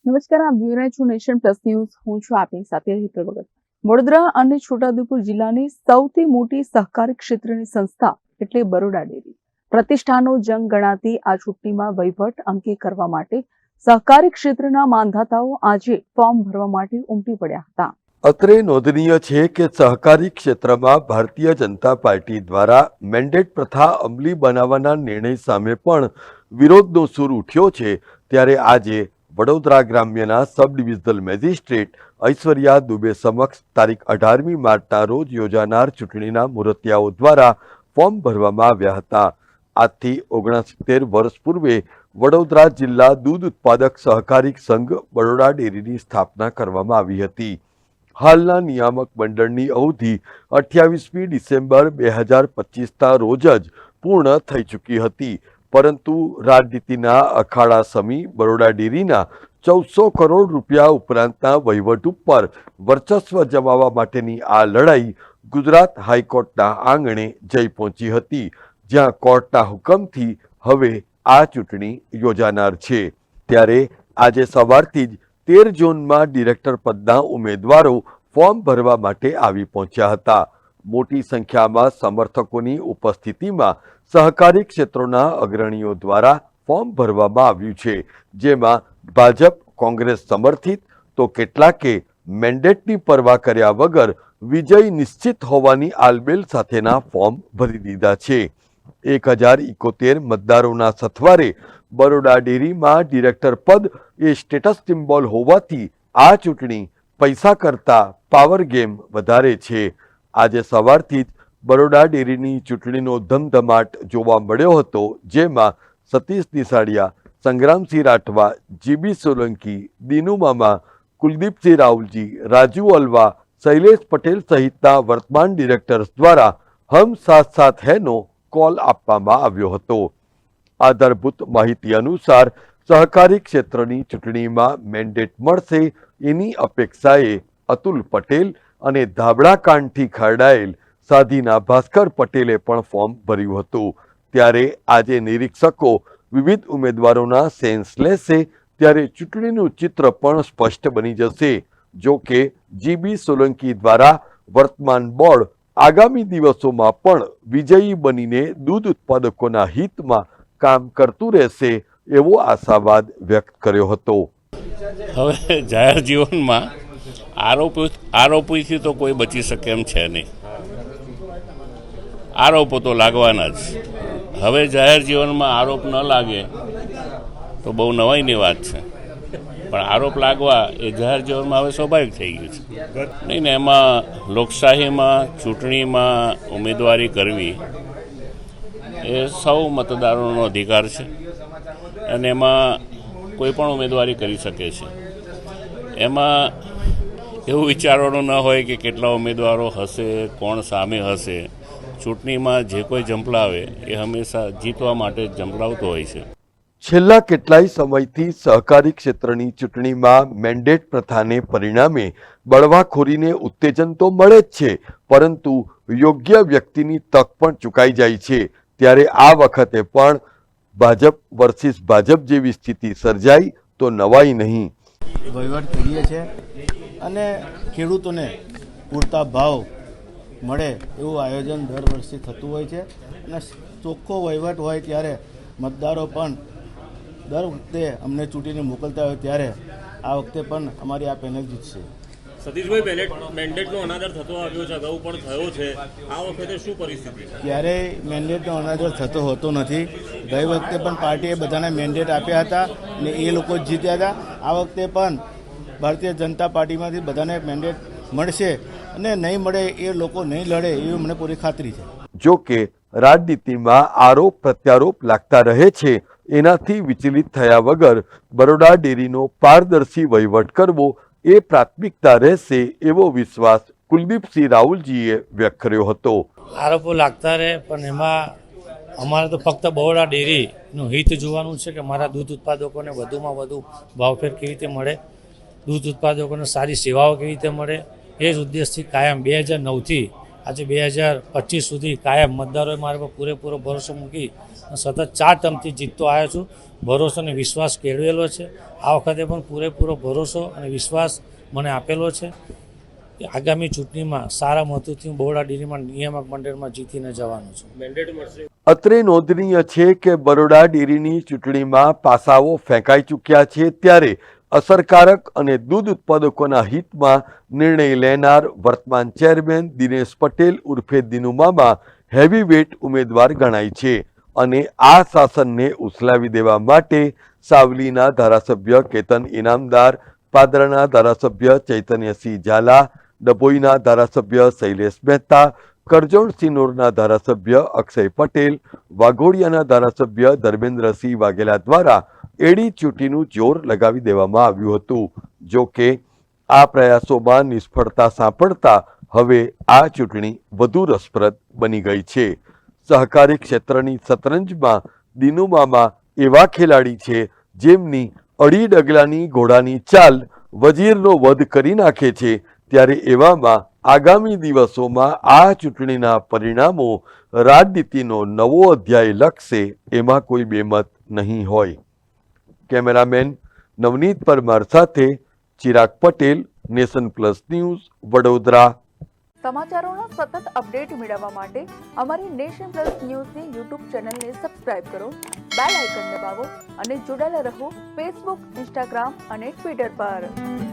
નમસ્કાર, આપ જોઈ રહ્યા છો નેશન પ્લસ ન્યૂઝ. હું છું આપની સાથે હેતલ ભગત. વડોદરા અને છોટાઉદેપુર જિલ્લાની સૌથી મોટી સહકારી ક્ષેત્રની સંસ્થા એટલે બરોડા ડેરી પ્રતિષ્ઠાનો જંગ ગણાતી આ ચૂંટણીમાં વહીવટ અંકે કરવા માટે સહકારી ક્ષેત્રના માંધાતાઓ આજે ફોર્મ ભરવા માટે ઉમટી પડ્યા હતા. અત્રે નોંધનીય છે કે સહકારી ક્ષેત્રમાં ભારતીય જનતા પાર્ટી દ્વારા મેન્ડેટ પ્રથા અમલી બનાવવાના નિર્ણય સામે પણ વિરોધનો સૂર ઉઠ્યો છે. ત્યારે આજે વડોદરા ગ્રામ્યના sub divisional magistrate Aishwarya Dubey સમક્ષ તારીખ 18મી માર્ચના રોજ યોજાનાર ચૂંટણીના મુરતિયાઓ દ્વારા ફોર્મ ભરવામાં આવ્યા હતા. આજથી 69 વર્ષ પૂર્વે વડોદરા જિલ્લા દૂધ ઉત્પાદક સહકારી સંઘ બરોડા ડેરીની સ્થાપના કરવામાં આવી હતી. હાલના નિયામક મંડળની અવધિ 28મી ડિસેમ્બર 2025ના રોજ જ પૂર્ણ થઈ ચૂકી હતી, પરંતુ રાજનીતિના અખાડા સમી બરોડા ડેરીના 1400 કરોડ રૂપિયા ઉપરાંતના વહીવટ ઉપર વર્ચસ્વ જમાવવા માટેની આ લડાઈ ગુજરાત હાઈકોર્ટના આંગણે જઈ પહોંચી હતી, જ્યાં કોર્ટના હુકમથી હવે આ ચૂંટણી યોજાનાર છે. ત્યારે આજે સવારથી જ 13 ઝોનમાં ડિરેક્ટર પદના ઉમેદવારો ફોર્મ ભરવા માટે આવી પહોંચ્યા હતા. મોટી સંખ્યામાં સમર્થકોની ઉપસ્થિતિમાં સહકારી ક્ષેત્રોના અગ્રણીઓ દ્વારા ફોર્મ ભરવામાં આવ્યું છે, જેમાં ભાજપ કોંગ્રેસ સમર્થિત તો કેટલાકે મેન્ડેટની પરવા કર્યા વગર વિજય નિશ્ચિત હોવાની આલબેલ સાથેના ફોર્મ ભરી દીધા છે. 1071 મતદારોના સથવારે બરોડા ડેરીમાં ડિરેક્ટર પદ એ સ્ટેટસ સિમ્બોલ હોવાથી આ ચૂંટણી પૈસા કરતા પાવર ગેમ વધારે છે. આજે સવારથી જ બરોડા ડેરીની ચૂંટણીનો ધમધમાટ જોવા મળ્યો હતો, જેમાં સતીશ દિસાડિયા, સંગ્રામસિંહ રાઠવા, જીબી સોલંકી, દીનુ મામા, કુલદીપસિંહ રાહુલજી, રાજુ અલવા, શૈલેષ પટેલ સહિતના વર્તમાન ડિરેક્ટર્સ દ્વારા હમ સાથ સાથ હૈનો કોલ આપવામાં આવ્યો હતો. આધારભૂત માહિતી અનુસાર સહકારી ક્ષેત્રની ચૂંટણીમાં મેન્ડેટ મળશે એની અપેક્ષાએ અતુલ પટેલ અને ધાબળા કાંડથી ખરડાયેલ સાધીના ભાસ્કર પટેલે પણ ફોર્મ ભર્યું હતું. ત્યારે આજે નિરીક્ષકો વિવિધ ઉમેદવારોના સેન્સ લેશે, ત્યારે ચૂંટણીનું ચિત્ર પણ સ્પષ્ટ બની જશે. જો કે જીબી સોલંકી દ્વારા વર્તમાન બોર્ડ આગામી દિવસોમાં પણ વિજયી બનીને દૂધ ઉત્પાદકોના હિતમાં કામ કરતું રહેશે એવો આશાવાદ વ્યક્ત કર્યો હતો. હવે જાહેર જીવનમાં આરોપીથી તો કોઈ બચી શકે એમ છે નહીં. આરોપો તો લાગવાના જ. હવે જાહેર જીવનમાં આરોપ ન લાગે તો બહુ નવાઈની વાત છે, પણ આરોપ લાગવા એ જાહેર જીવનમાં હવે સ્વાભાવિક થઈ ગયું છે. નહીં ને એમાં લોકશાહીમાં ચૂંટણીમાં ઉમેદવારી કરવી એ સૌ મતદારોનો અધિકાર છે, અને એમાં કોઈ પણ ઉમેદવારી કરી શકે છે. એમાં એવું વિચારવાનું ન હોય કે કેટલા ઉમેદવારો હશે, કોણ સામે હશે. ચૂંટણીમાં જે કોઈ ઝંપલાવે એ હંમેશા જીતવા માટે જ ઝંપલાવતો હોય છે. છેલ્લા કેટલાય સમયથી સહકારી ક્ષેત્રની ચૂંટણીમાં મેન્ડેટ પ્રથાને પરિણામે બળવાખોરીને ઉત્તેજન તો મળે જ છે, પરંતુ યોગ્ય વ્યક્તિની તક પણ ચૂકાઈ જાય છે. ત્યારે આ વખતે પણ ભાજપ વર્સિસ ભાજપ જેવી સ્થિતિ સર્જાય તો નવાઈ નહીં. વહીવટ કરીએ છીએ અને ખેડૂતોને પૂરતા ભાવ મળે એવું આયોજન દર વર્ષે થતું હોય છે, અને ચોખ્ખો વહીવટ હોય ત્યારે મતદારો પણ દર વખતે અમને ચૂંટીને મોકલતા હોય ત્યારે આ વખતે પણ અમારી આ પેનલ જીતશે. સતીશભાઈ, મેન્ડેટનો અનાદર થતો આવ્યો છે, અગાઉ પણ થયો છે, આ વખતે શું પરિસ્થિતિ? ક્યારેય મેન્ડેટનો અનાદર થતો હોતો નથી. ગઈ વખતે પણ પાર્ટીએ બધાને મેન્ડેટ આપ્યા હતા અને એ લોકો જ જીત્યા હતા. આ વખતે પણ ભારતીય જનતા પાર્ટીમાંથી બધાને મેન્ડેટ મળશે, અને નહીં મળે એ લોકો નહીં લડે એવી મને પૂરી ખાતરી છે. જો કે રાજનીતિમાં આરોપ પ્રત્યારોપ લાગતા રહે છે, એનાથી વિચલિત થયા વગર બરોડા ડેરીનો પારદર્શી વહીવટ કરવો એ પ્રાથમિકતા રહેશે એવો વિશ્વાસ કુલદીપસિંહ રાહુલજીએ વ્યક્ત કર્યો હતો. આરોપો લાગતા રહે, પણ એમાં અમારે તો ફક્ત બરોડા ડેરીનું હિત જોવાનું છે કે મારા દૂધ ઉત્પાદકોને વધુમાં વધુ ભાવફેર કેવી રીતે મળે, દૂધ ઉત્પાદકોને સારી સેવાઓ કેવી રીતે મળે. એ જ ઉદ્દેશથી કાયમ 2009થી આજે 2025 સુધી કાયમ મતદારોએ મારા પર પૂરેપૂરો ભરોસો મૂકી સતત 4 ટર્મથી જીતતો આવ્યો છું. ભરોસો અને વિશ્વાસ કેળવેલો છે. આ વખતે પણ પૂરેપૂરો ભરોસો અને વિશ્વાસ મને આપેલો છે કે આગામી ચૂંટણીમાં સારા મતોથી હું બરોડા ડેરીમાં નિયામક મંડળમાં જીતીને જવાનો છું. મેન્ડેટ મળશે. અત્રે નોંધનીય છે કે બરોડા ડેરીની ચૂંટણીમાં પાસાઓ ફેંકાઈ ચૂક્યા છે, ત્યારે અસરકારક અને દૂધ ઉત્પાદકોના હિતમાં નિર્ણય લેનાર વર્તમાન ચેરમેન દિનેશ પટેલ ઉર્ફે દિનુ મામા હેવીવેટ ઉમેદવાર ગણાય છે અને આ શાસનને ઉથલાવી દેવા માટે સાવલીના ધારાસભ્ય કેતન ઇનામદાર, પાદરાના ધારાસભ્ય ચૈતન્યસિંહ ઝાલા, ડભોઈના ધારાસભ્ય શૈલેષ મહેતા, કરજણ સિનોરના ધારાસભ્ય અક્ષય પટેલ, વાઘોડિયાના ધારાસભ્ય ધર્મેન્દ્રસિંહ વાઘેલા દ્વારા એડી ચૂંટીનું જોર લગાવી દેવામાં આવ્યું હતું. જો કે આ પ્રયાસોમાં નિષ્ફળતા સાંપડતા હવે આ ચૂંટણી વધુ રસપ્રદ બની ગઈ છે. સહકારી ક્ષેત્રની શતરંજમાં દિનુ મામા એવા ખેલાડી છે જેમની અડી ડગલાની ઘોડાની ચાલ વજીરનો વધ કરી નાખે છે. ત્યારે એવામાં આગામી દિવસોમાં આ ચૂંટણીના પરિણામો રાજનીતિનો નવો અધ્યાય લખશે એમાં કોઈ બેમત નહીં હોય. કેમેરામેન નવનીત પરમાર સાથે Chirag Patel, Nation Plus News, Vadodara. સમાચારોના સતત અપડેટ મેળવવા માટે અમારી નેશન પ્લસ ન્યૂઝની યુટ્યુબ ચેનલને સબસ્ક્રાઇબ કરો, બેલ આઇકન દબાવો અને જોડાયેલા રહો ફેસબુક, ઇન્સ્ટાગ્રામ અને ટ્વિટર પર.